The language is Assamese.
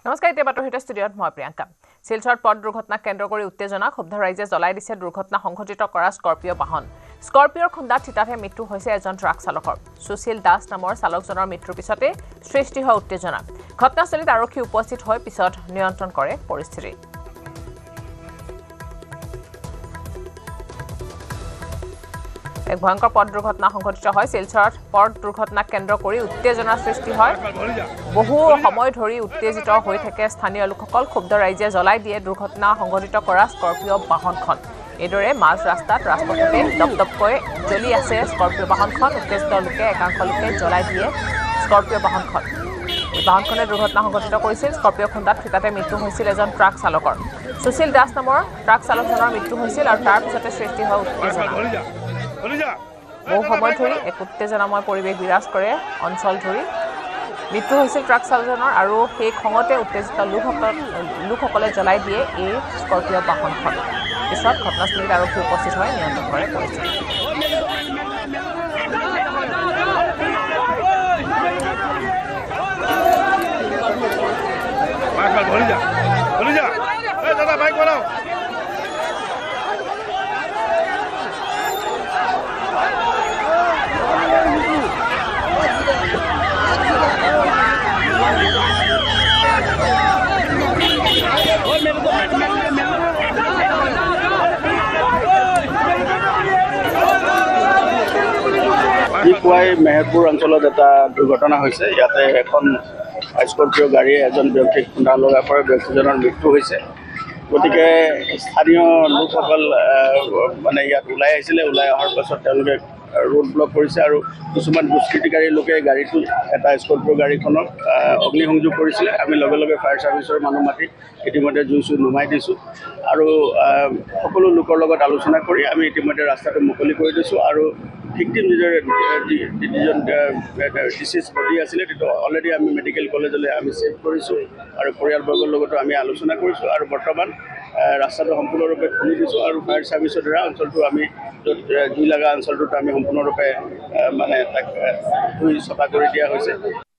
নমস্কাৰ এতিয়া বাতৰি হিত ষ্টুডিঅ'ত মই প্ৰিয়ংকা শিলচৰত পথ দুৰ্ঘটনা কেন্দ্ৰ কৰি উত্তেজনা ক্ষুব্ধ ৰাইজে জ্বলাই দিছে দুৰ্ঘটনা সংঘটিত কৰা স্কৰপিঅ বাহন স্কৰপিঅৰ খুন্দাত থিতাতে মৃত্যু হৈছে এজন ট্ৰাক চালকৰ সুশীল দাস নামৰ চালকজনৰ মৃত্যুৰ পিছতে সৃষ্টি হোৱা উত্তেজনা ঘটনাস্থলীত আৰক্ষী উপস্থিত হৈ পিছত নিয়ন্ত্ৰণ কৰে পৰিস্থিতি এক ভয়ংকৰ পথ দুৰ্ঘটনা সংঘটিত হয় শিলচৰত পথ দুৰ্ঘটনা কেন্দ্ৰ কৰি উত্তেজনাৰ সৃষ্টি হয় বহু সময় ধৰি উত্তেজিত হৈ থাকে স্থানীয় লোকসকল ক্ষুব্ধ ৰাইজে জ্বলাই দিয়ে দুৰ্ঘটনা সংঘটিত কৰা স্কৰপিঅ বাহনখন এদৰে মাজ ৰাস্তাত ৰাজপথতে দপদপকৈ জ্বলি আছে স্কৰপিঅ বাহনখন উত্তেজিত লোকে একাংশ লোকে জ্বলাই দিয়ে স্কৰপিঅ বাহনখন এই বাহনখনে দুৰ্ঘটনা সংঘটিত কৰিছিল স্কৰপিঅ খুন্দাত থিতাতে মৃত্যু হৈছিল এজন ট্ৰাক চালকৰ সুশীল দাস নামৰ ট্ৰাক চালকজনৰ মৃত্যু হৈছিল আৰু তাৰ পিছতে সৃষ্টি হোৱা উত্তেজনা বহু সময় ধৰি এক উত্তেজনাময় পৰিৱেশ বিৰাজ কৰে অঞ্চল ধৰি মৃত্যু হৈছিল ট্ৰাক চালকজনৰ আৰু সেই খঙতে উত্তেজিত লোকসকলে জ্বলাই দিয়ে এই স্কৰপিঅ বাহনখন পিছত ঘটনাস্থলীত আৰক্ষী উপস্থিত হৈ নিয়ন্ত্ৰণ কৰে পৰিস্থিতি পুৱাই মেহেৰপুৰ অঞ্চলত এটা দুৰ্ঘটনা হৈছে ইয়াতে এখন স্কৰপিঅ গাড়ীয়ে এজন ব্যক্তিক খুন্দা লগাৰ পৰা ব্যক্তিজনৰ মৃত্যু হৈছে গতিকে স্থানীয় লোকসকল মানে ইয়াত ওলাই আহিছিলে ওলাই অহাৰ পাছত তেওঁলোকে ৰোড ব্লক কৰিছে আৰু কিছুমান দুষ্কৃতিকাৰী লোকে গাড়ীটো এটা স্কৰপিঅ গাড়ীখনক অগ্নিসংযোগ কৰিছিলে আমি লগে লগে ফায়াৰ ছাৰ্ভিচৰ মানুহ মাতি ইতিমধ্যে জুই নুমাই দিছোঁ আৰু সকলো লোকৰ লগত আলোচনা কৰি আমি ইতিমধ্যে ৰাস্তাটো মুকলি কৰি দিছোঁ আৰু ভিক্টিম যিজন ডিচিজ বডি আছিলে সেইটো অলৰেডি আমি মেডিকেল কলেজলৈ আমি ছেভ কৰিছোঁ আৰু পৰিয়ালবৰ্গৰ লগতো আমি আলোচনা কৰিছোঁ আৰু বৰ্তমান ৰাস্তাটো সম্পূৰ্ণৰূপে খুলি দিছোঁ আৰু ফায়াৰ ছাৰ্ভিচৰ দ্বাৰা অঞ্চলটো আমি য'ত জুই লগা অঞ্চলটোত আমি সম্পূৰ্ণৰূপে মানে তাক জুই চফা কৰি দিয়া হৈছে